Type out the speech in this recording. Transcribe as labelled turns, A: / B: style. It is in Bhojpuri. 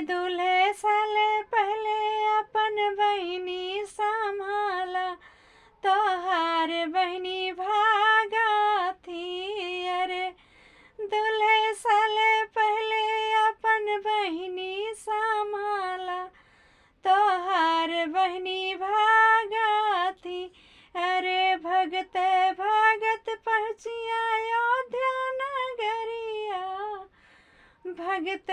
A: दूल्हे साले पहले अपन बहिनी संभाला, तोहार बहिनी भागा थी। अरे दूल्हे साले पहले अपन बहिनी संभाला, तोहार बहिनी भागा थी। अरे भगत भगत पहुँची अयोध्या नगरिया, भगत